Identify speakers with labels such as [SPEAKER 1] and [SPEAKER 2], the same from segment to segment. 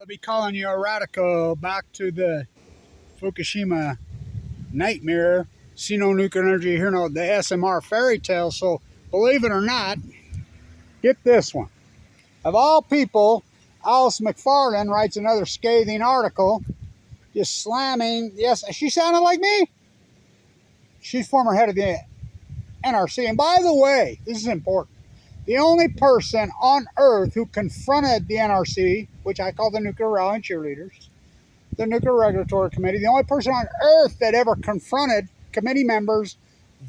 [SPEAKER 1] I'll be calling you a radical back to the Fukushima nightmare. See no nuclear energy, hear no the SMR fairy tale. So believe it or not, get this one. Of all people, Alice McFarland writes another scathing article, just slamming. Yes, she sounded like me. She's former head of the NRC. And by the way, this is important. The only person on earth who confronted the NRC, which I call the Nuclear Rallying Cheerleaders, the Nuclear Regulatory Committee, the only person on earth that ever confronted committee members,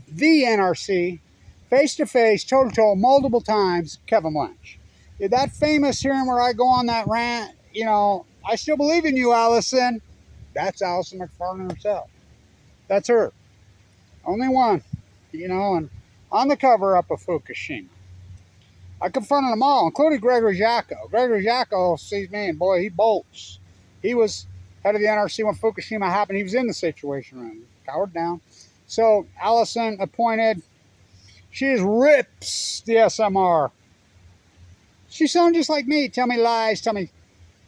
[SPEAKER 1] the NRC, face-to-face, toe-to-toe, multiple times, Kevin Lynch. That famous hearing where I go on that rant, I still believe in you, Allison. That's Allison McFarland herself. That's her. Only one, and on the cover-up of Fukushima. I confronted them all, including Gregory Jacko. Gregory Jacko sees me, and boy, he bolts. He was head of the NRC when Fukushima happened. He was in the Situation Room. Cowered down. So Allison appointed. She just rips the SMR. She sounds just like me. Tell me lies. Tell me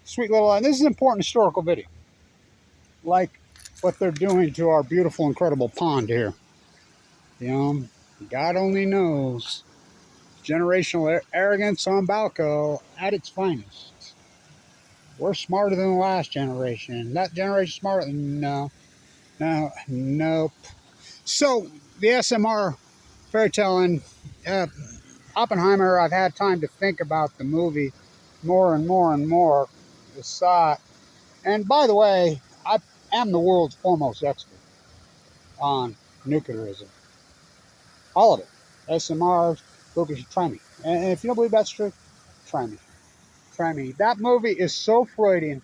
[SPEAKER 1] sweet little lies. This is an important historical video. Like what they're doing to our beautiful, incredible pond here. God only knows. Generational arrogance on Balco at its finest. We're smarter than the last generation. That generation smarter than nope. So the SMR fairy tale and Oppenheimer. I've had time to think about the movie more and more and more. I saw it, and by the way, I am the world's foremost expert on nuclearism. All of it. SMRs. Try me. And if you don't believe that's true, try me. Try me. That movie is so Freudian.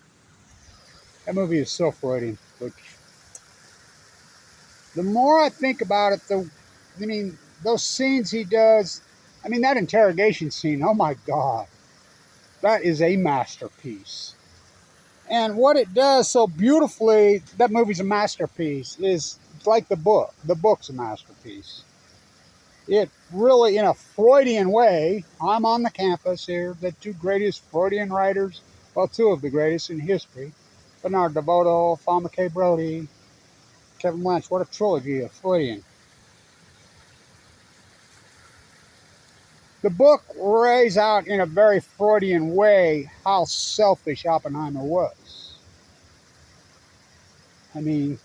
[SPEAKER 1] That movie is so Freudian. But the more I think about it, those scenes he does, that interrogation scene, oh my God. That is a masterpiece. And what it does so beautifully, that movie's a masterpiece, is like the book. The book's a masterpiece. It really, in a Freudian way, I'm on the campus here, the two greatest Freudian writers, well, two of the greatest in history, Bernard DeVoto, Falma K. Brody, Kevin Lynch. What a trilogy of Freudian. The book lays out in a very Freudian way how selfish Oppenheimer was. The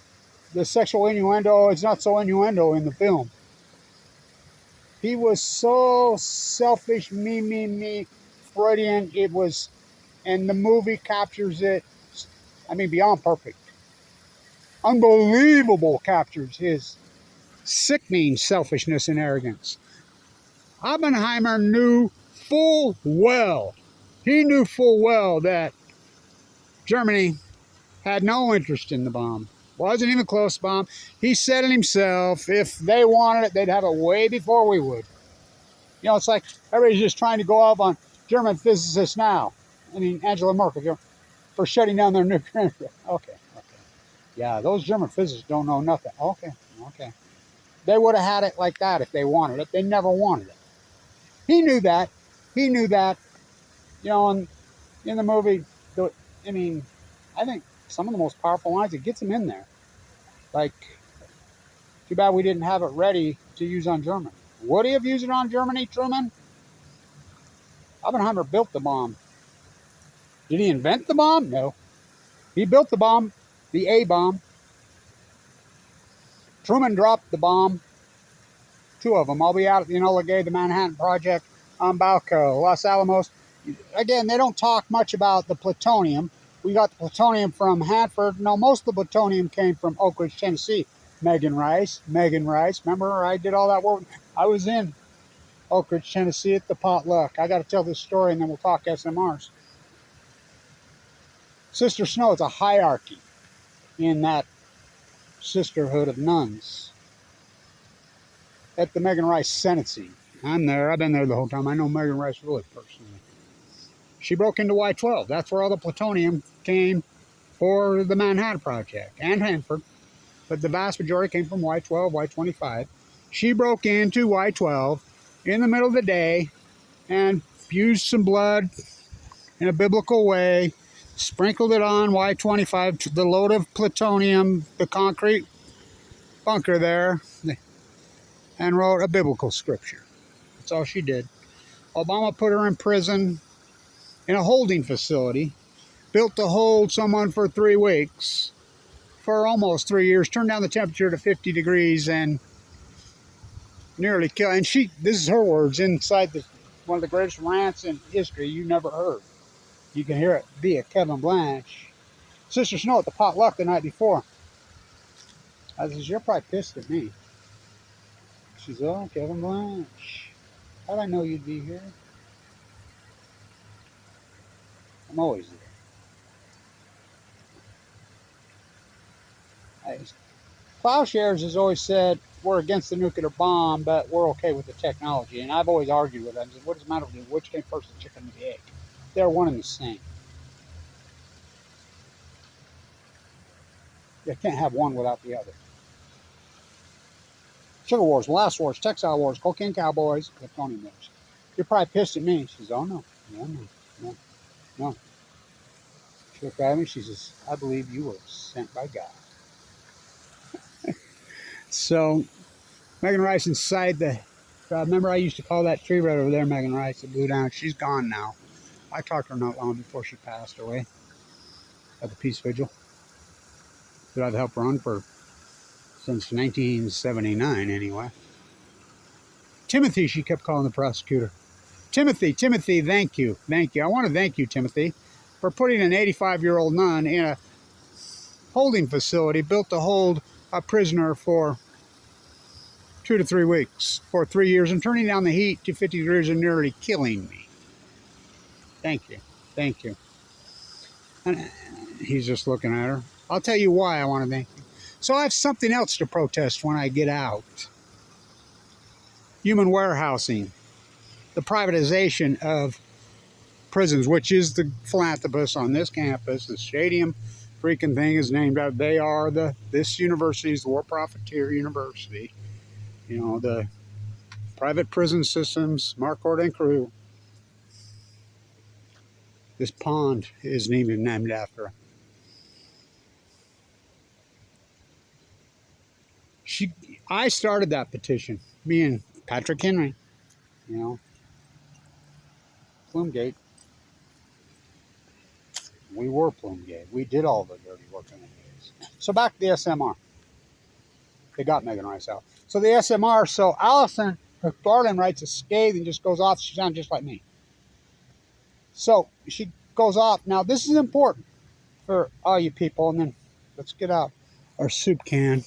[SPEAKER 1] sexual innuendo is not so innuendo in the film. He was so selfish, me, Freudian. It was, and the movie captures it, beyond perfect. Unbelievable captures his sickening selfishness and arrogance. Oppenheimer knew full well that Germany had no interest in the bomb. Wasn't even close to bomb. He said it himself. If they wanted it, they'd have it way before we would. It's like everybody's just trying to go off on German physicists now. Angela Merkel, for shutting down their nuclear energy. Okay. Yeah, those German physicists don't know nothing. Okay. They would have had it like that if they wanted it. They never wanted it. He knew that. In the movie, I think some of the most powerful lines, it gets him in there. Like, too bad we didn't have it ready to use on Germany. Would he have used it on Germany, Truman? Oppenheimer built the bomb. Did he invent the bomb? No. He built the bomb, the A-bomb. Truman dropped the bomb. Two of them. I'll be out at the Enola Gay, the Manhattan Project, on Balco, Los Alamos. Again, they don't talk much about the plutonium. We got the plutonium from Hanford. No, most of the plutonium came from Oak Ridge, Tennessee. Megan Rice. Remember, I did all that work. I was in Oak Ridge, Tennessee at the potluck. I got to tell this story, and then we'll talk SMRs. Sister Snow, it's a hierarchy in that sisterhood of nuns at the Megan Rice sentencing. I'm there. I've been there the whole time. I know Megan Rice really personally. She broke into Y-12. That's where all the plutonium came for the Manhattan Project and Hanford. But the vast majority came from Y-12, Y-25. She broke into Y-12 in the middle of the day and fused some blood in a biblical way sprinkled it on Y-25, the load of plutonium, the concrete bunker there, and wrote a biblical scripture. That's all she did. Obama put her in prison in a holding facility, built to hold someone for 3 weeks, for almost 3 years, turned down the temperature to 50 degrees and nearly killed. And this is her words, inside one of the greatest rants in history you never heard. You can hear it via Kevin Blanche. Sister Snow at the potluck the night before. I says, you're probably pissed at me. She says, oh, Kevin Blanche. How'd I know you'd be here? I'm always there. Plowshares has always said, we're against the nuclear bomb, but we're okay with the technology. And I've always argued with them. I said, what does it matter with you? Which came first, the chicken or the egg? They're one and the same. You can't have one without the other. Sugar wars, molasses wars, textile wars, cocaine cowboys, plutonium wars. You're probably pissed at me. She says, oh, no. No. She looked at me. She says, I believe you were sent by God. So, Megan Rice inside the... remember I used to call that tree right over there, Megan Rice, that blew down. She's gone now. I talked to her not long before she passed away at the Peace Vigil that I've helped run since 1979 anyway. Timothy, she kept calling the prosecutor. Timothy, thank you. I want to thank you, Timothy, for putting an 85-year-old nun in a holding facility built to hold a prisoner for 2 to 3 weeks, for 3 years, and turning down the heat to 50 degrees and nearly killing me. Thank you. And he's just looking at her. I'll tell you why I want to thank you. So I have something else to protest when I get out. Human warehousing, the privatization of prisons, which is the philanthropists on this campus. The stadium freaking thing is named out. They are this university is the War Profiteer University. You know, the private prison systems, Marquardt and crew. This pond is named after her. I started that petition, me and Patrick Henry, you know, Plumegate. We were Plumegate. We did all the dirty work in the days. So back to the SMR. They got Megan Rice out. So the SMR, so Allison Garland writes a scathe and just goes off. She sounds just like me. So she goes off. Now this is important for all you people. And then let's get out our soup can.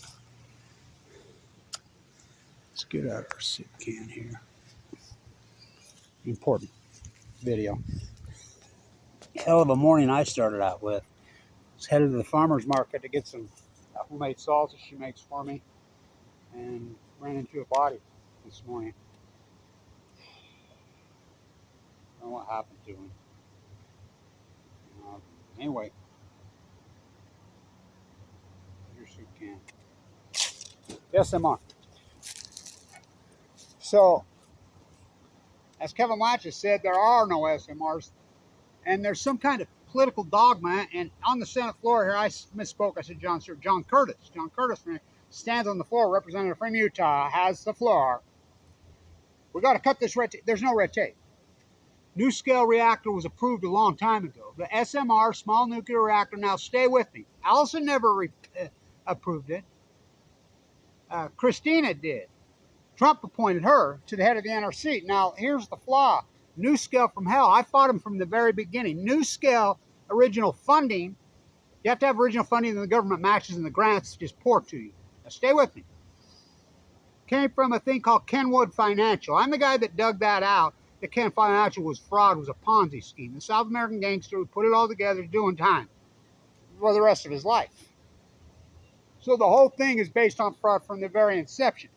[SPEAKER 1] Let's get out our soup can here. Important video. Hell of a morning I started out with. I was headed to the farmer's market to get some homemade salsa she makes for me, and ran into a body this morning. I don't know what happened to him. Anyway, your soup can. SMR. So, as Kevin Latch has said, there are no SMRs, and there's some kind of political dogma. And on the Senate floor here, I misspoke. I said John Curtis. John Curtis stands on the floor. Representative from Utah has the floor. We got to cut this red tape. There's no red tape. NuScale reactor was approved a long time ago. The SMR, small nuclear reactor, now stay with me. Allison never approved it. Christina did. Trump appointed her to the head of the NRC. Now, here's the flaw. NuScale from hell. I fought him from the very beginning. NuScale original funding, you have to have original funding and the government matches and the grants just pour to you. Now, stay with me. Came from a thing called Kenwood Financial. I'm the guy that dug that out. The Ken Financial was fraud, was a Ponzi scheme. The South American gangster who put it all together doing time for the rest of his life. So the whole thing is based on fraud from the very inception.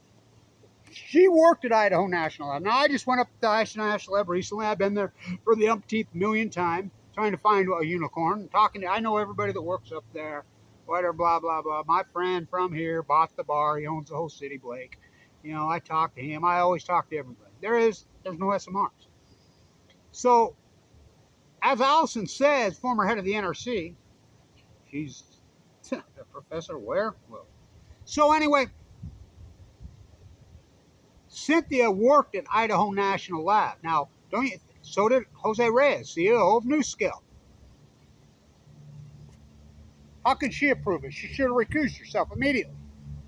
[SPEAKER 1] She worked at Idaho National Lab. Now, I just went up to Idaho National Lab recently. I've been there for the umpteenth million time, trying to find a unicorn. I know everybody that works up there, whatever, blah, blah, blah. My friend from here bought the bar. He owns the whole city, Blake. You know, I talk to him. I always talk to everybody. There's no SMRs. So As Allison says, former head of the NRC, she's a professor where? Well, so anyway, Cynthia worked at Idaho National Lab. Now, don't you? So did Jose Reyes, CEO of NewScale. How can she approve it? She should have recused herself immediately.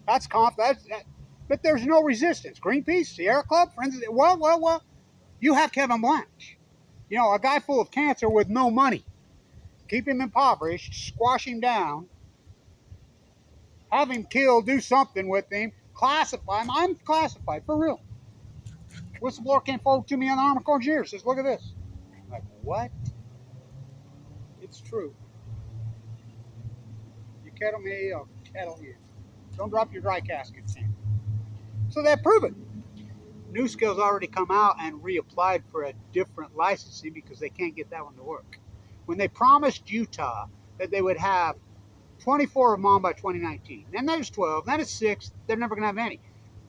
[SPEAKER 1] That's confident. But there's no resistance. Greenpeace, Sierra Club, Friends of the... Well. You have Kevin Blanch. You know, a guy full of cancer with no money. Keep him impoverished, squash him down, have him killed, do something with him, classify him. I'm classified, for real. Whistleblower came forward to me on the Army Corps engineer, says, look at this. I'm like, what? It's true. You kettle me, I'll kettle you. Don't drop your dry caskets in. So they approve it. NewScale's already come out and reapplied for a different licensing because they can't get that one to work. When they promised Utah that they would have 24 of them on by 2019, then there's 12, then it's 6, they're never going to have any.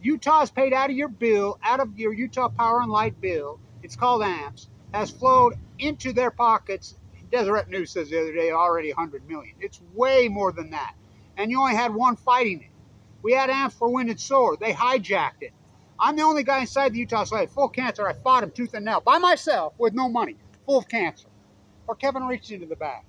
[SPEAKER 1] Utah is paid out of your bill, out of your Utah Power and Light bill, it's called AMPS, has flowed into their pockets. Deseret News says the other day already 100 million. It's way more than that. And you only had one fighting it. We had AMPS for wind and solar. They hijacked it. I'm the only guy inside the Utah side, full of cancer. I fought him tooth and nail by myself with no money, full of cancer. Or Kevin reached into the bag.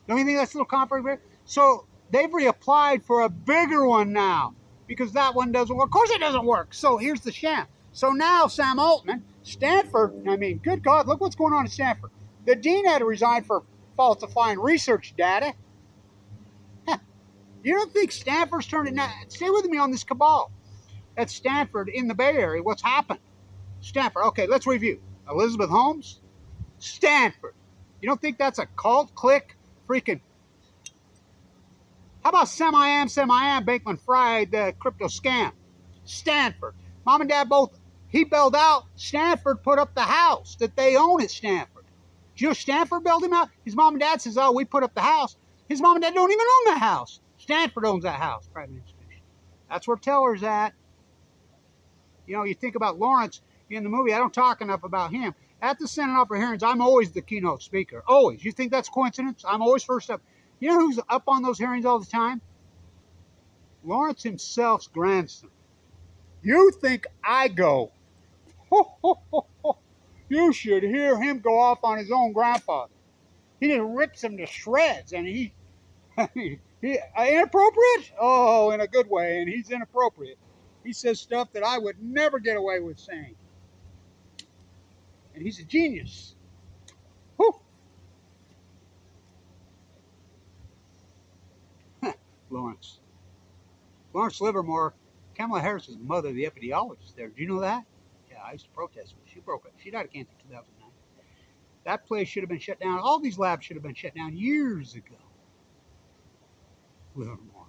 [SPEAKER 1] Don't you think that's a little comforting? So they've reapplied for a bigger one now because that one doesn't work. Of course it doesn't work. So here's the sham. So now Sam Altman, Stanford, I mean, good God, look what's going on at Stanford. The dean had to resign for falsifying research data. You don't think Stanford's turning now? Stay with me on this cabal. At Stanford in the Bay Area, what's happened? Stanford, okay, let's review. Elizabeth Holmes, Stanford. You don't think that's a cult, clique, freaking... How about Semi-Am, Bankman-Fried, the crypto scam? Stanford. Mom and Dad both, he bailed out. Stanford put up the house that they own at Stanford. Do you know Stanford bailed him out? His mom and dad says, oh, we put up the house. His mom and dad don't even own the house. Stanford owns that house, private institution. That's where Teller's at. You know, you think about Lawrence in the movie. I don't talk enough about him. At the Senate offer hearings, I'm always the keynote speaker. Always. You think that's coincidence? I'm always first up. You know who's up on those hearings all the time? Lawrence himself's grandson. You think I go? You should hear him go off on his own grandfather. He just rips him to shreds, and he inappropriate? Oh, in a good way, and he's inappropriate. He says stuff that I would never get away with saying. And he's a genius. Whew. Lawrence Livermore, Kamala Harris is the mother of the epidemiologist there. Do you know that? Yeah, I used to protest when she broke up. She died of cancer in 2009. That place should have been shut down. All these labs should have been shut down years ago. Livermore.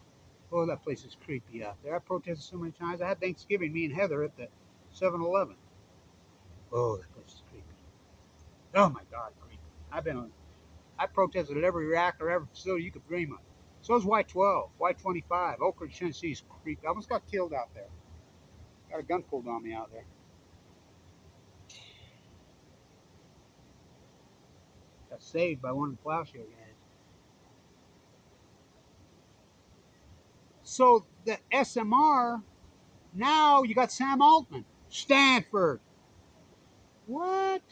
[SPEAKER 1] Oh, that place is creepy out there. I protested so many times. I had Thanksgiving, me and Heather, at the 7-Eleven. Oh, that place is creepy. Oh, my God, creepy. I protested at every reactor, every facility you could dream of. So is Y-12, Y-25, Oak Ridge, Tennessee is creepy. I almost got killed out there. Got a gun pulled on me out there. Got saved by one of the plowshare guys. So the SMR, now you got Sam Altman, Stanford. What?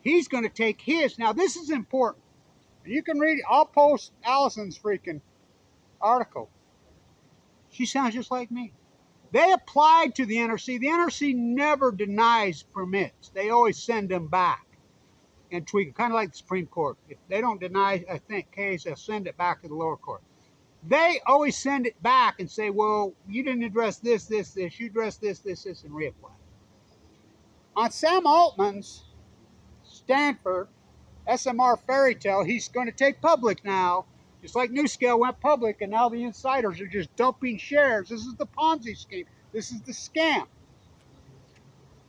[SPEAKER 1] He's going to take his. Now this is important. You can read it. I'll post Allison's freaking article. She sounds just like me. They applied to the NRC. The NRC never denies permits. They always send them back and tweak it, kind of like the Supreme Court. If they don't deny a case, they'll send it back to the lower court. They always send it back and say, well, you didn't address this. You addressed this, and reapply. On Sam Altman's Stanford SMR fairy tale, he's going to take public now. Just like NewScale went public, and now the insiders are just dumping shares. This is the Ponzi scheme. This is the scam.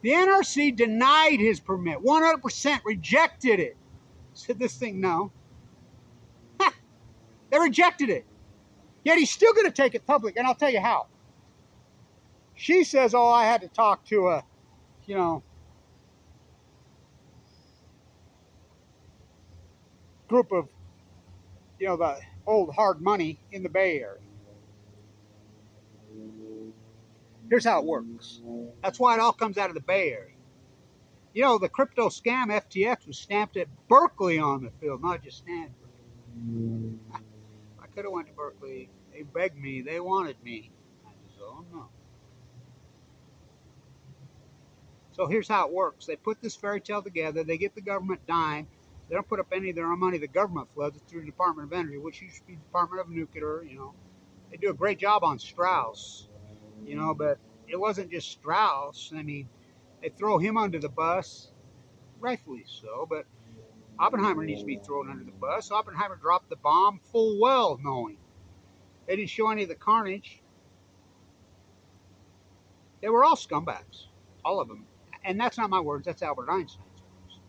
[SPEAKER 1] The NRC denied his permit. 100% rejected it. Said this thing, no. Ha! They rejected it. Yet he's still going to take it public, and I'll tell you how. She says, oh, I had to talk to a, group of, the old hard money in the Bay Area. Here's how it works. That's why it all comes out of the Bay Area. The crypto scam FTX was stamped at Berkeley on the field, not just Stanford. I could have went to Berkeley. They begged me. They wanted me. I just, oh no. So here's how it works. They put this fairy tale together. They get the government dime. They don't put up any of their own money. The government floods it through the Department of Energy, which used to be the Department of Nuclear. They do a great job on Strauss, but it wasn't just Strauss. I mean, they throw him under the bus, rightfully so, but Oppenheimer needs to be thrown under the bus. Oppenheimer dropped the bomb full well knowing. They didn't show any of the carnage. They were all scumbags, all of them. And that's not my words, that's Albert Einstein's words.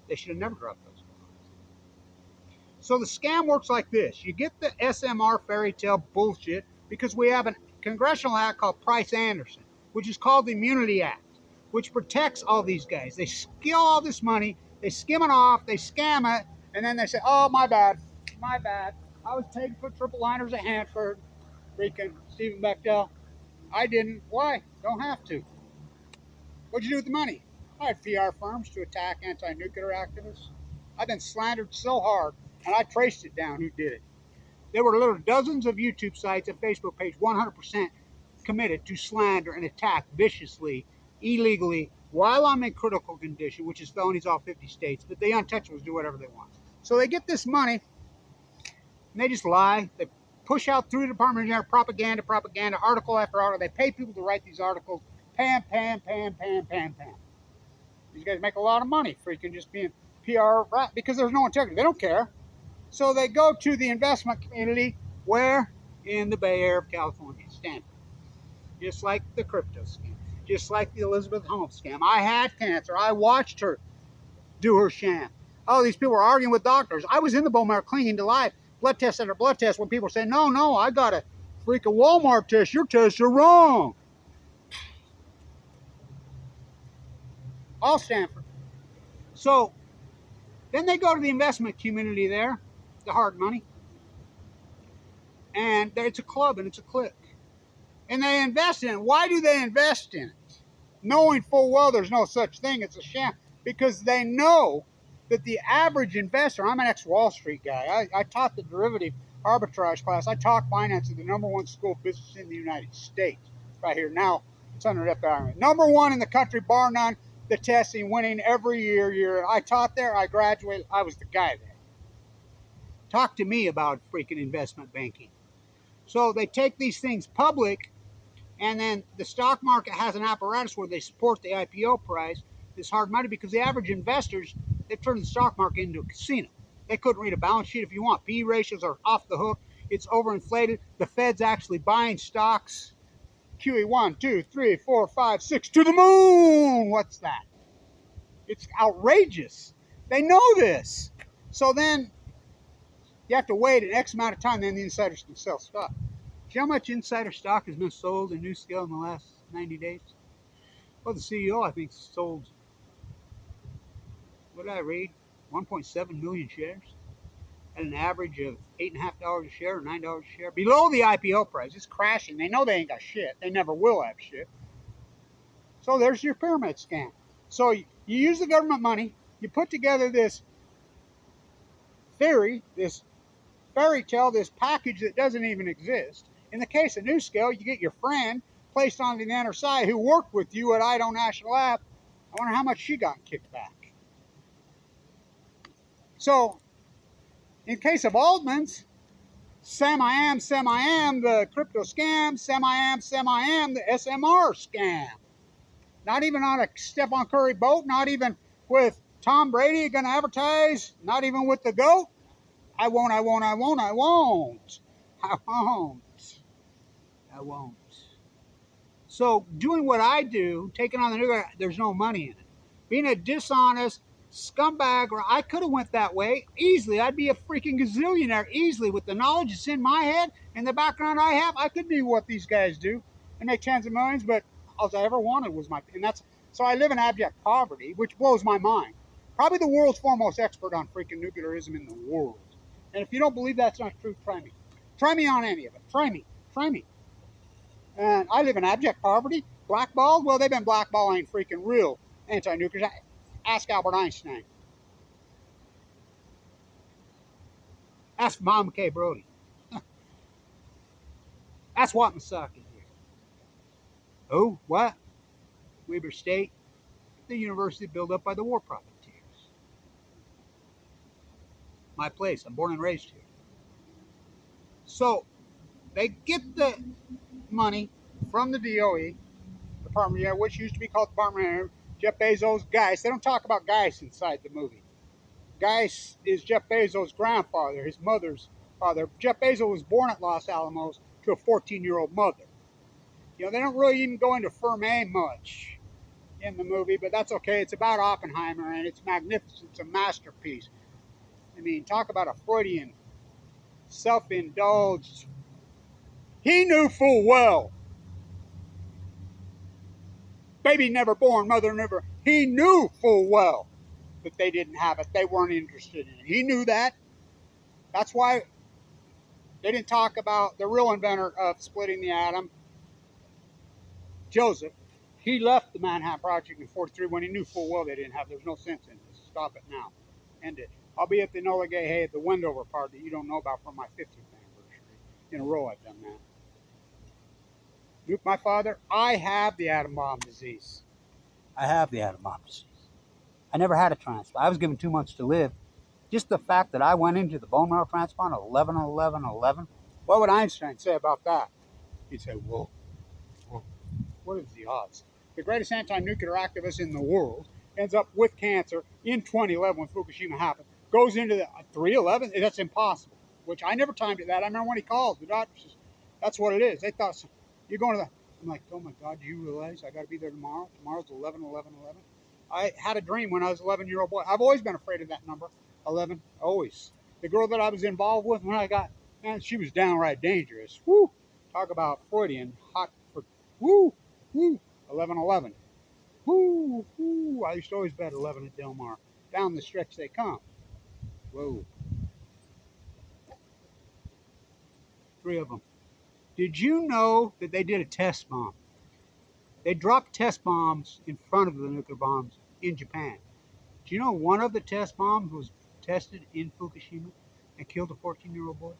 [SPEAKER 1] They should have never dropped those bombs. So the scam works like this. You get the SMR fairy tale bullshit because we have a congressional act called Price-Anderson, which is called the Immunity Act, which protects all these guys. They steal all this money, they skim it off, they scam it, and then they say, oh, my bad. I was taken for triple liners at Hanford. Freaking Stephen Bechtel. I didn't. Why? Don't have to. What'd you do with the money? I had PR firms to attack anti-nuclear activists. I've been slandered so hard, and I traced it down who did it. There were little dozens of YouTube sites and Facebook page 100% committed to slander and attack viciously, illegally, while I'm in critical condition, which is felonies all 50 states, but the untouchables do whatever they want. So they get this money, and they just lie. They push out through the Department of Energy propaganda, article after article. They pay people to write these articles. Pam. These guys make a lot of money freaking just being PR rat because there's no integrity. They don't care. So they go to the investment community where? In the Bay Area of California, Stanford. Just like the crypto scam. Just like the Elizabeth Holmes scam. I had cancer. I watched her do her sham. Oh, these people were arguing with doctors. I was in the bone marrow clinging to life. Blood test after blood test when people were saying, no, I got a freaking Walmart test. Your tests are wrong. All Stanford. So then they go to the investment community there, the hard money, and it's a club and it's a clique. And they invest in it. Why do they invest in it? Knowing full well there's no such thing, it's a sham. Because they know that the average investor, I'm an ex-Wall Street guy. I taught the derivative arbitrage class. I taught finance at the #1 school of business in the United States. Right here. Now, it's under FUKUSHIMA. #1 in the country, bar none. The testing, winning every year. I taught there. I graduated. I was the guy there. Talk to me about freaking investment banking. So they take these things public, and then the stock market has an apparatus where they support the IPO price, this hard money, because the average investors, they've turned the stock market into a casino. They couldn't read a balance sheet if you want. P/E ratios are off the hook. It's overinflated. The Fed's actually buying stocks. QE 1, 2, 3, 4, 5, 6 to the moon. What's that? It's outrageous. They know this. So then you have to wait an X amount of time, then the insiders can sell stock. Do you know how much insider stock has been sold in NewScale in the last 90 days? Well, the CEO, I think, sold, what did I read? 1.7 million shares at an average of $8.50 a share or $9 a share. Below the IPO price. It's crashing. They know they ain't got shit. They never will have shit. So there's your pyramid scam. So you use the government money. You put together this theory, this fairy tale, this package that doesn't even exist. In the case of NewScale, you get your friend placed on the inner side who worked with you at Idaho National Lab. I wonder how much she got kicked back. So, in case of Altman's, Sam-I-am, the crypto scam, Sam-I-am, the SMR scam. Not even on a Stephon Curry boat, not even with Tom Brady going to advertise, not even with the GOAT. I won't. So doing what I do, taking on the nuclear, there's no money in it. Being a dishonest scumbag, or I could have went that way easily. I'd be a freaking gazillionaire easily with the knowledge that's in my head and the background I have. I could do what these guys do and make tens of millions, but all I ever wanted was so I live in abject poverty, which blows my mind. Probably the world's foremost expert on freaking nuclearism in the world. And if you don't believe that's not true, try me. Try me on any of it. Try me. Try me. And I live in abject poverty. Blackballed? Well, they've been blackballing freaking real anti-nuclear. Ask Albert Einstein. Ask Mom K. Brody. Ask Watmasaki here. Oh, what? Weber State, the university built up by the war profiteers. My place. I'm born and raised here. So they get the money from the DOE, Department of Air, which used to be called Department of Air. Jeff Bezos, Geist. They don't talk about Geist inside the movie. Geist is Jeff Bezos' grandfather, his mother's father. Jeff Bezos was born at Los Alamos to a 14-year-old mother. You know, they don't really even go into Fermi much in the movie, but that's okay. It's about Oppenheimer, and it's magnificent. It's a masterpiece. I mean, talk about a Freudian, self-indulged. He knew full well. Baby never born, mother never. He knew full well that they didn't have it. They weren't interested in it. He knew that. That's why they didn't talk about the real inventor of splitting the atom, Joseph. He left the Manhattan Project in 1943 when he knew full well they didn't have it. There's no sense in this. Stop it now. End it. I'll be at the Enola Gay Hay at the Wendover part that you don't know about for my 50th anniversary. In a row I've done that. Nuke my father. I have the atom bomb disease. I have the atom bomb disease. I never had a transplant. I was given 2 months to live. Just the fact that I went into the bone marrow transplant at 11/11/11. What would Einstein say about that? He'd say, whoa, what is the odds? The greatest anti-nuclear activist in the world ends up with cancer in 2011 when Fukushima happened. Goes into the 3/11. That's impossible. Which I never timed it that. I remember when he called. The doctor says, that's what it is. They thought, so, you're going to the... I'm like, oh my God, do you realize I got to be there tomorrow? Tomorrow's 11/11/11. I had a dream when I was an 11-year-old boy. I've always been afraid of that number, 11, always. The girl that I was involved with when I got, man, she was downright dangerous. Woo! Talk about Freudian, hot for, woo, woo, 11/11. Woo, woo. I used to always bet 11 at Del Mar. Down the stretch they come. Whoa. 3 of them. Did you know that they did a test bomb? They dropped test bombs in front of the nuclear bombs in Japan. Do you know one of the test bombs was tested in Fukushima and killed a 14-year-old boy?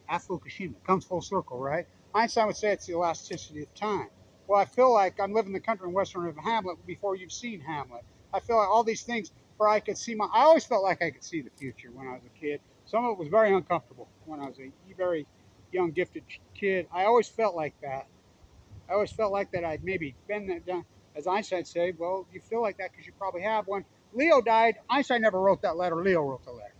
[SPEAKER 1] At Fukushima. It comes full circle, right? Einstein would say it's the elasticity of time. Well, I feel like I'm living in the country in Western of Hamlet before you've seen Hamlet. I feel like all these things where I could see I always felt like I could see the future when I was a kid. Some of it was very uncomfortable when I was a very young, gifted kid. I always felt like that. I always felt like that I'd maybe been there, done. As Einstein said, well, you feel like that because you probably have. When Leo died, Einstein never wrote that letter. Leo wrote the letter.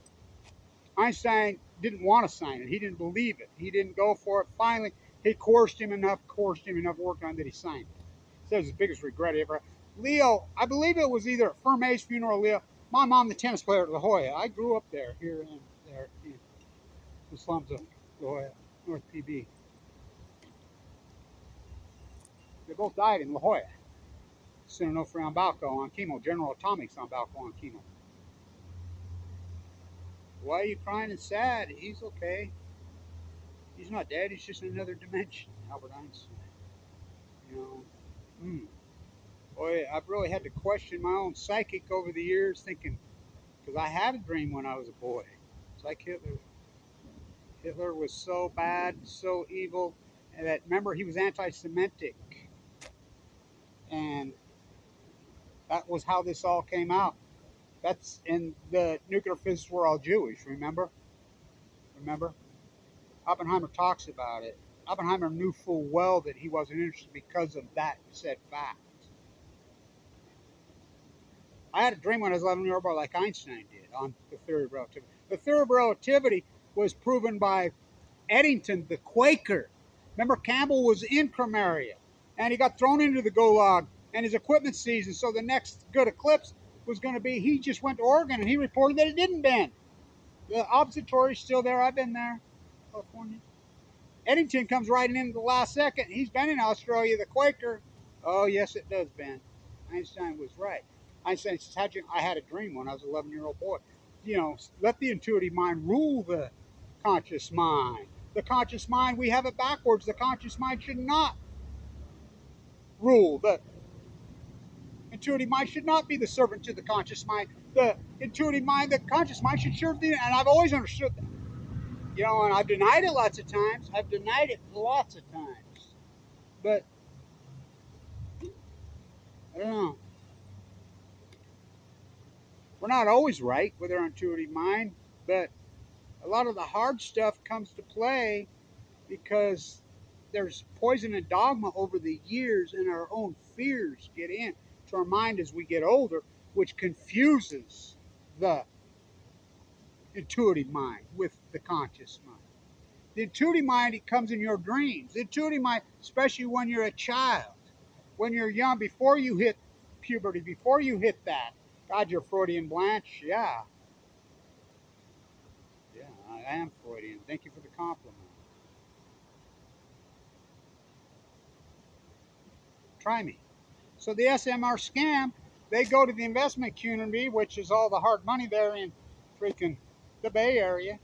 [SPEAKER 1] Einstein didn't want to sign it. He didn't believe it. He didn't go for it. Finally, he coerced him enough, work on that he signed it. That was his biggest regret ever had. Leo, I believe it was either at Fermi's funeral or Leo. My mom, the tennis player at La Jolla. I grew up there, here and there, in the slums of La Jolla, North PB. They both died in La Jolla. Sinonofre on Balco on chemo. General Atomics on Balco on chemo. Why are you crying and sad? He's okay. He's not dead. He's just in another dimension. Albert Einstein. You know. Boy, I've really had to question my own psychic over the years, thinking, because I had a dream when I was a boy. It's like Hitler. Hitler was so bad, so evil, and that, remember, he was anti-Semitic. And that was how this all came out. That's, and the nuclear physicists were all Jewish, remember? Remember? Oppenheimer talks about it. Oppenheimer knew full well that he wasn't interested because of that said fact. I had a dream when I was 11-year-old boy like Einstein did on the theory of relativity. The theory of relativity was proven by Eddington, the Quaker. Remember, Campbell was in Cremaria, and he got thrown into the gulag, and his equipment seized, and so the next good eclipse was going to be, he just went to Oregon, and he reported that it didn't bend. The observatory is still there. I've been there, California. Eddington comes riding in at the last second. He's been in Australia, the Quaker. Oh, yes, it does bend. Einstein was right. Einstein says, I had a dream when I was an 11-year-old boy. Let the intuitive mind rule the conscious mind. The conscious mind, we have it backwards. The conscious mind should not rule. The intuitive mind should not be the servant to the conscious mind. The intuitive mind, the conscious mind should serve the, and I've always understood that. And I've denied it lots of times. But I don't know. We're not always right with our intuitive mind, but a lot of the hard stuff comes to play because there's poison and dogma over the years, and our own fears get in to our mind as we get older, which confuses the intuitive mind with the conscious mind. The intuitive mind, it comes in your dreams. The intuitive mind, especially when you're a child, when you're young, before you hit puberty, before you hit that. God, you're Freudian, Blanche. Yeah. Yeah, I am Freudian. Thank you for the compliment. Try me. So the SMR scam, they go to the investment community, which is all the hard money there in freaking the Bay Area.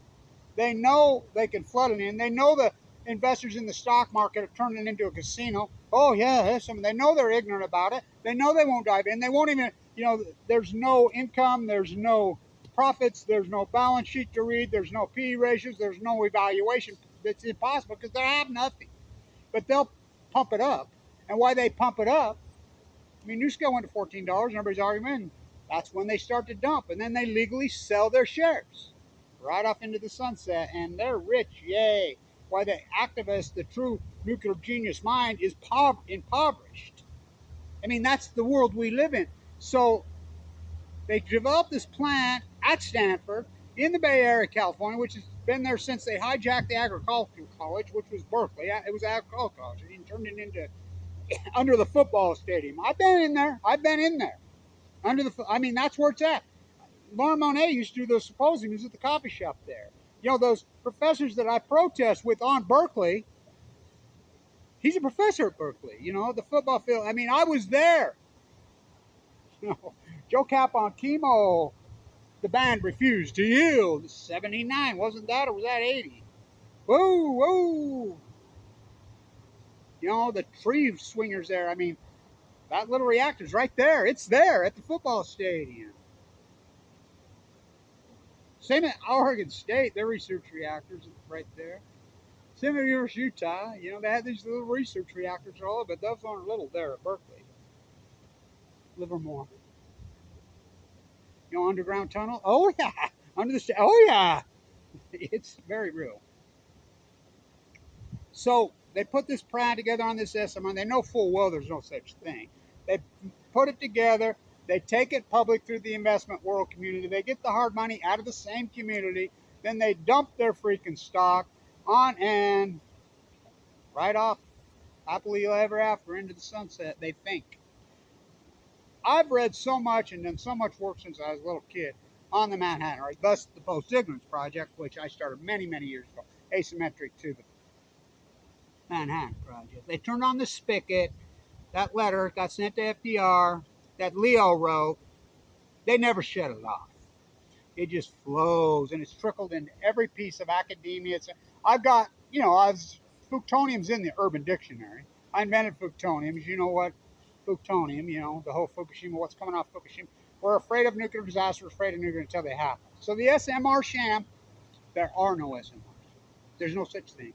[SPEAKER 1] They know they can flood it in. They know the investors in the stock market have turned it into a casino. Oh yeah, they know they're ignorant about it. They know they won't dive in. They won't even, there's no income, there's no profits, there's no balance sheet to read, there's no PE ratios, there's no evaluation. It's impossible because they have nothing. But they'll pump it up. And why they pump it up, I mean, NuScale went to $14, and everybody's arguing. That's when they start to dump, and then they legally sell their shares right off into the sunset, and they're rich, yay. Why the activist, the true nuclear genius mind, is impoverished. I mean, that's the world we live in. So they developed this plant at Stanford in the Bay Area, California, which has been there since they hijacked the agricultural college, which was Berkeley. It was agricultural college, and turned it into under the football stadium. I've been in there. That's where it's at. Lauren Monet used to do those symposiums at the coffee shop there. Those professors that I protest with on Berkeley, he's a professor at Berkeley, the football field. I mean, I was there. Joe Cap on chemo, the band refused to yield. 79, wasn't that, or was that 80? Whoa, whoa. The tree swingers there. I mean, that little reactor's right there. It's there at the football stadium. Same at Oregon State, their research reactors right there. Same at University of Utah, they had these little research reactors all over, but those aren't little there at Berkeley. Livermore. Underground tunnel? Oh yeah. Under the oh yeah. It's very real. So they put this plan together on this SMR. They know full well there's no such thing. They put it together. They take it public through the investment world community. They get the hard money out of the same community. Then they dump their freaking stock on and right off happily ever after into the sunset, they think. I've read so much and done so much work since I was a little kid on the Manhattan, right? Thus the Post-Ignorance Project, which I started many, many years ago, asymmetric to the Manhattan Project. They turned on the spigot. That letter got sent to FDR that Leo wrote. They never shut it off. It just flows, and it's trickled into every piece of academia. I've got, Fuktonium's in the Urban Dictionary. I invented Fuktoniums. You know what? Fuktonium, the whole Fukushima, what's coming off Fukushima. We're afraid of nuclear disasters, afraid of nuclear until they happen. So the SMR sham, there are no SMRs. There's no such thing.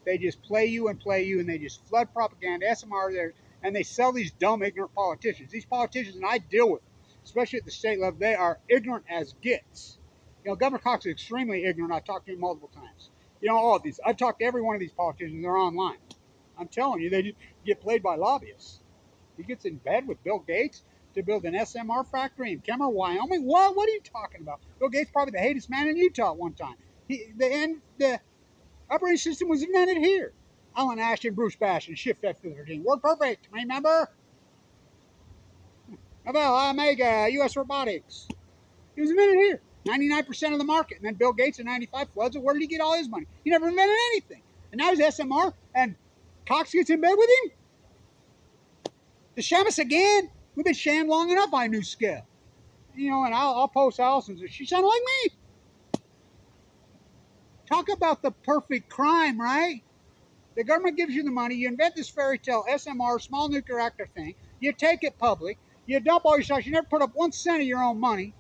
[SPEAKER 1] They just play you, and they just flood propaganda, SMR there, and they sell these dumb, ignorant politicians. These politicians, and I deal with them, especially at the state level, they are ignorant as gets. Governor Cox is extremely ignorant. I've talked to him multiple times. All of these. I've talked to every one of these politicians. They're online. I'm telling you, they just get played by lobbyists. He gets in bed with Bill Gates to build an SMR factory in Kemmer, Wyoming. What are you talking about? Bill Gates probably the hatest man in Utah at one time. The operating system was invented here. Alan Ashton, Bruce Bash, and Shift F-13. Worked perfect, remember? Novell, Omega, U.S. Robotics. It was invented here. 99% of the market. And then Bill Gates in 95 floods it. Where did he get all his money? He never invented anything. And now he's SMR, and Cox gets in bed with him? The Shamus again? We've been shammed long enough by new scale. You know, and I'll post Allison's. She sounded like me. Talk about the perfect crime, right? The government gives you the money. You invent this fairy tale SMR, small nuclear reactor thing. You take it public. You dump all your stuff. You never put up 1 cent of your own money.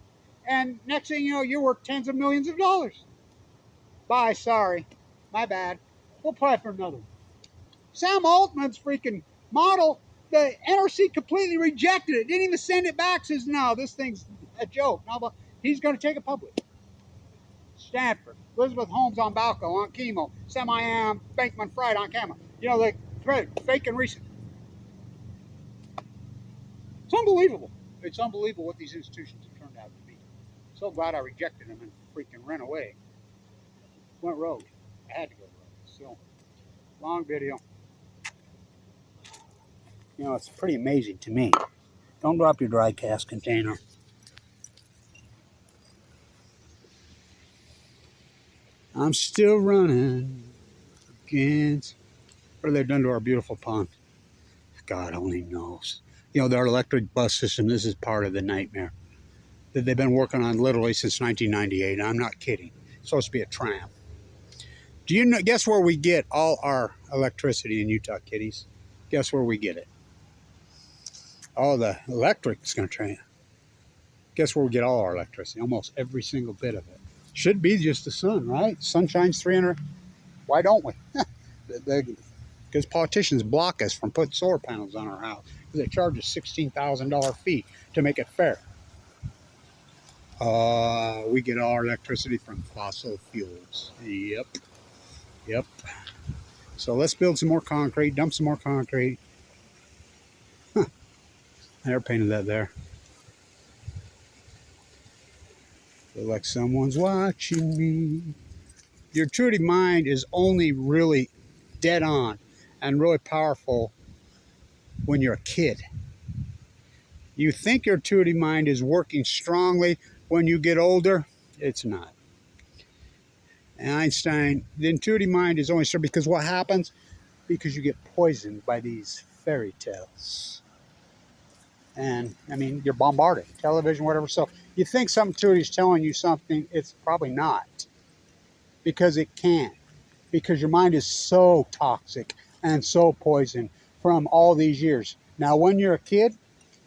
[SPEAKER 1] And next thing you know, you're worth tens of millions of dollars. Bye, sorry. My bad. We'll play for another one. Sam Altman's freaking model, the NRC completely rejected it. Didn't even send it back. Says, no, this thing's a joke. No, but he's going to take it public. Stanford. Elizabeth Holmes on Balco on chemo. Semi-Am Bankman Fried on camera. You know, they fake and recent. It's unbelievable. It's unbelievable what these institutions have turned out to be. So glad I rejected them and freaking ran away. Went rogue. I had to go rogue. So, long video. You know, it's pretty amazing to me. Don't drop your dry cast container. I'm still running against. What have they done to our beautiful pond? God only knows. You know, their electric bus system, this is part of the nightmare that they've been working on literally since 1998. I'm not kidding. It's supposed to be a tram. Do you know, guess where we get all our electricity in Utah, kiddies? Guess where we get it? All the electric's going to train. Guess where we get all our electricity? Almost every single bit of it. Should be just the sun, right? Sun shines 300. Why don't we? Because politicians block us from putting solar panels on our house because they charge us $16,000 fee to make it fair. We get all our electricity from fossil fuels. Yep. Yep. So let's build some more concrete, dump some more concrete. Huh. I never painted that there. Feel like someone's watching me. Your intuitive mind is only really dead on and really powerful when you're a kid. You think your intuitive mind is working strongly when you get older. It's not. And Einstein, the intuitive mind is only strong because what happens? Because you get poisoned by these fairy tales. And, I mean, you're bombarded. Television, whatever. So you think some intuitive is telling you something. It's probably not. Because it can't. Because your mind is so toxic and so poisoned from all these years. Now, when you're a kid,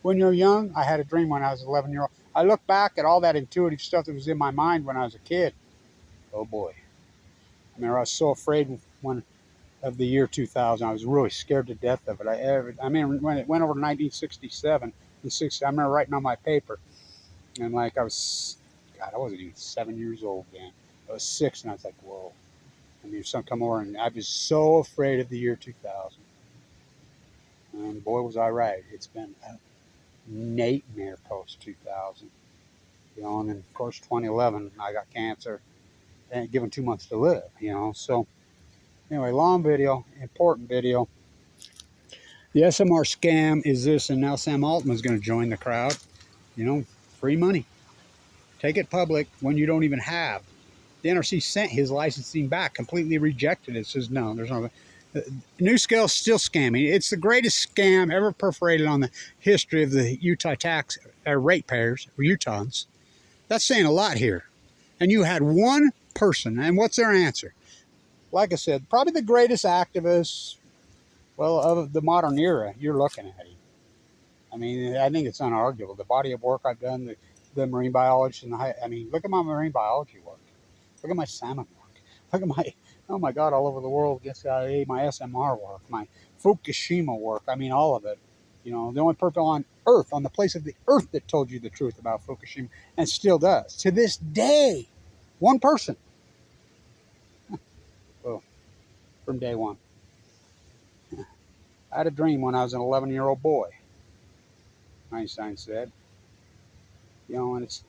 [SPEAKER 1] when you're young, I had a dream when I was 11-year-old. I look back at all that intuitive stuff that was in my mind when I was a kid. Oh, boy. I mean, I was so afraid of the year 2000. I was really scared to death of it. I mean, when it went over to 1967, I remember writing on my paper. And, like, I wasn't even 7 years old then. I was 6, and I was like, whoa. I mean, some come over, and I was so afraid of the year 2000. And boy, was I right. It's been a nightmare post-2000. You know, and then, of course, 2011, I got cancer and given 2 months to live, you know. So, anyway, long video, important video. The SMR scam is this, and now Sam Altman's going to join the crowd. You know, free money. Take it public when you don't even have. The NRC sent his licensing back, completely rejected it. It says, no, there's no. NuScale's still scamming. It's the greatest scam ever perforated on the history of the Utah tax ratepayers, or Utahns. That's saying a lot here. And you had one person, and what's their answer? Like I said, probably the greatest activist, well, of the modern era. You're looking at him. I mean, I think it's unarguable. The body of work I've done, the marine biology, and I mean, look at my marine biology work. Look at my salmon work. Look at my, oh my God, all over the world, my SMR work, my FUKUSHIMA work. I mean, all of it. You know, the only person on Earth, on the place of the Earth that told you the truth about Fukushima, and still does. To this day, one person. Well, from day one. I had a dream when I was an 11-year-old boy, Einstein said. You know, and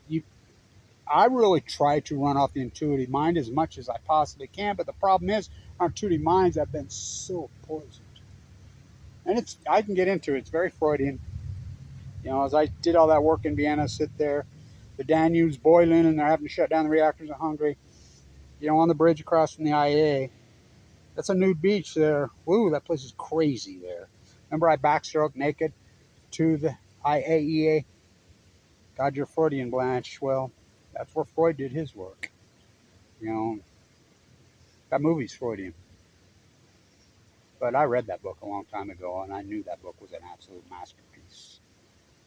[SPEAKER 1] I really try to run off the intuitive mind as much as I possibly can, but the problem is our intuitive minds have been so poisoned. And I can get into it. It's very Freudian. You know, as I did all that work in Vienna, sit there, the Danube's boiling, and they're having to shut down the reactors in Hungary. You know, on the bridge across from the IAA. That's a nude beach there. Woo, that place is crazy there. Remember I backstroked naked to the IAEA. God, you're Freudian, Blanche. Well, that's where Freud did his work. You know, that movie's Freudian. But I read that book a long time ago, and I knew that book was an absolute masterpiece.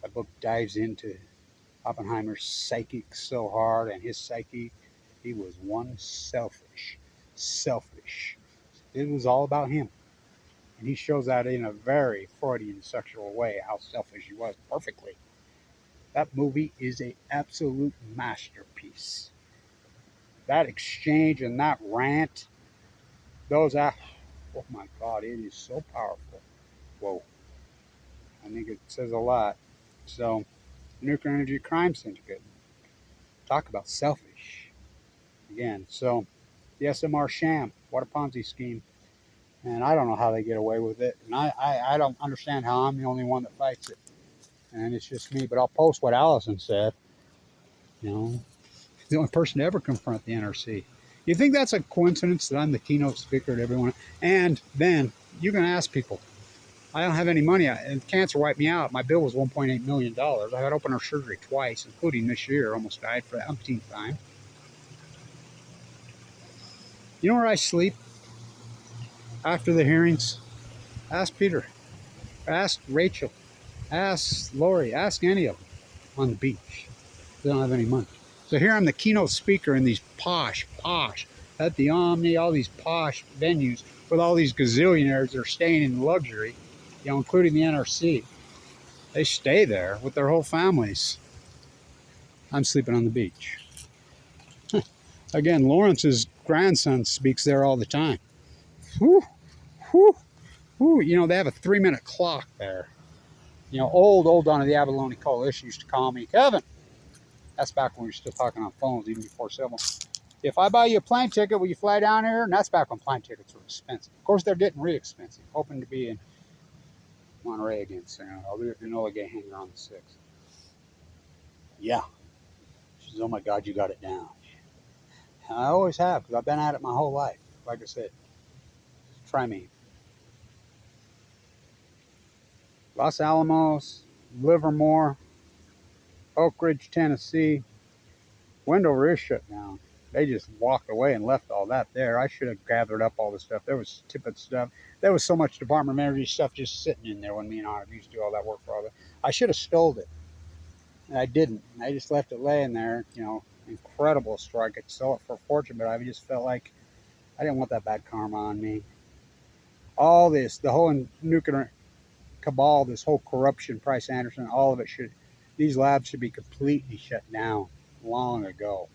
[SPEAKER 1] That book dives into Oppenheimer's psychic so hard, and his psyche, he was one selfish. It was all about him. And he shows that in a very Freudian sexual way, how selfish he was perfectly. That movie is an absolute masterpiece. That exchange and that rant, oh my God, it is so powerful. Whoa, I think it says a lot. So, Nuclear Energy Crime Syndicate, talk about selfish again. So, the SMR sham, what a Ponzi scheme. And I don't know how they get away with it. And I don't understand how I'm the only one that fights it. And it's just me. But I'll post what Allison said. You know, the only person to ever confront the NRC. You think that's a coincidence that I'm the keynote speaker to everyone? And then you can ask people. I don't have any money. And cancer wiped me out. My bill was $1.8 million. I had open heart surgery twice, including this year. Almost died for the umpteenth time. You know where I sleep after the hearings? Ask Peter. Ask Rachel. Ask Lori. Ask any of them on the beach. They don't have any money. So here I'm the keynote speaker in these posh, at the Omni, all these posh venues with all these gazillionaires that are staying in luxury, you know, including the NRC. They stay there with their whole families. I'm sleeping on the beach. Again, Lawrence's grandson speaks there all the time. Whew, whew, whew. You know, they have a 3-minute clock there. You know, old Donna the Abalone Coalition used to call me, Kevin. That's back when we were still talking on phones, even before cell phones. If I buy you a plane ticket, will you fly down here? And that's back when plane tickets were expensive. Of course, they're getting really expensive. Hoping to be in Monterey again soon. I'll be at the Enola Gay Hangar on the 6th. Yeah. She says, oh my God, you got it down. And I always have, because I've been at it my whole life. Like I said, try me. Los Alamos, Livermore, Oak Ridge, Tennessee. Wendover is shut down. They just walked away and left all that there. I should have gathered up all the stuff. There was Tippett stuff. There was so much Department of Energy stuff just sitting in there when me and Honor used to do all that work for all that. I should have stole it. And I didn't. I just left it laying there, you know, incredible store. I could sell it for a fortune, but I just felt like I didn't want that bad karma on me. All this, the whole nuclear cabal, this whole corruption, Price Anderson, all of it these labs should be completely shut down long ago.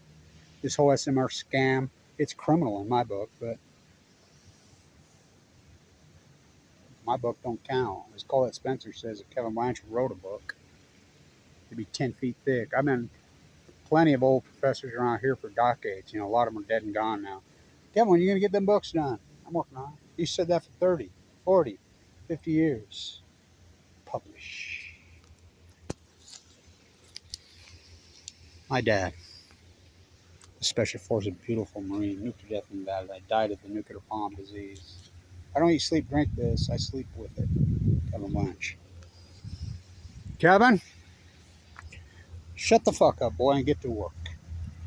[SPEAKER 1] This whole SMR scam, it's criminal in my book, but my book don't count. As Colette Spencer says, if Kevin Blanchard wrote a book, it'd be 10 feet thick. I mean, plenty of old professors around here for decades. You know, a lot of them are dead and gone now. Kevin, when are you going to get them books done? I'm working on it. You said that for 30, 40, 50 years. Publish. My dad, a Special Forces beautiful Marine, nuclear death in battle. I died of the nuclear bomb disease. I don't eat, sleep, drink this. I sleep with it. Kevin Blanch. Kevin, shut the fuck up, boy, and get to work.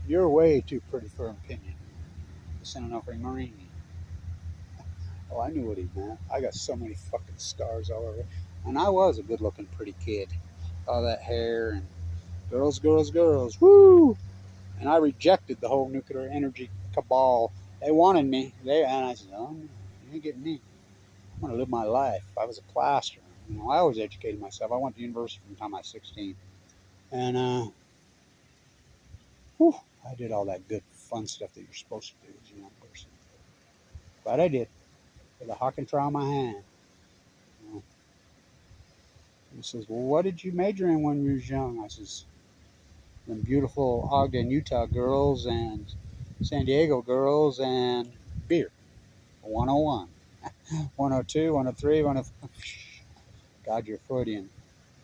[SPEAKER 1] You're way too pretty for an opinion. Sending off a Marine. Oh, I knew what he meant. I got so many fucking scars all over. And I was a good-looking, pretty kid. All that hair and girls, woo! And I rejected the whole nuclear energy cabal. They wanted me. And I said, oh, you ain't getting me. I'm going to live my life. I was a plasterer. You know, I always educated myself. I went to university from the time I was 16. And, I did all that good, fun stuff that you're supposed to do as a young person. But I did. With a hawking trowel in my hand. You know. He says, well, what did you major in when you was young? I says, them beautiful Ogden, Utah girls and San Diego girls and beer. 101, 102, 103, 104. God, you're Freudian.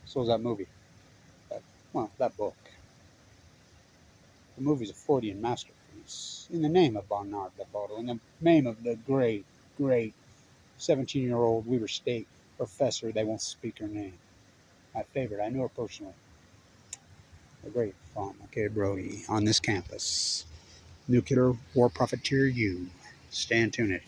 [SPEAKER 1] So is that movie. That book. The movie's a Freudian masterpiece. In the name of Bernard Laboto, in the name of the great 17-year-old Weber State professor, they won't speak her name. My favorite. I knew her personally. A great fun. Okay, Brody, on this campus. Nuclear war profiteer you. Stay tuned.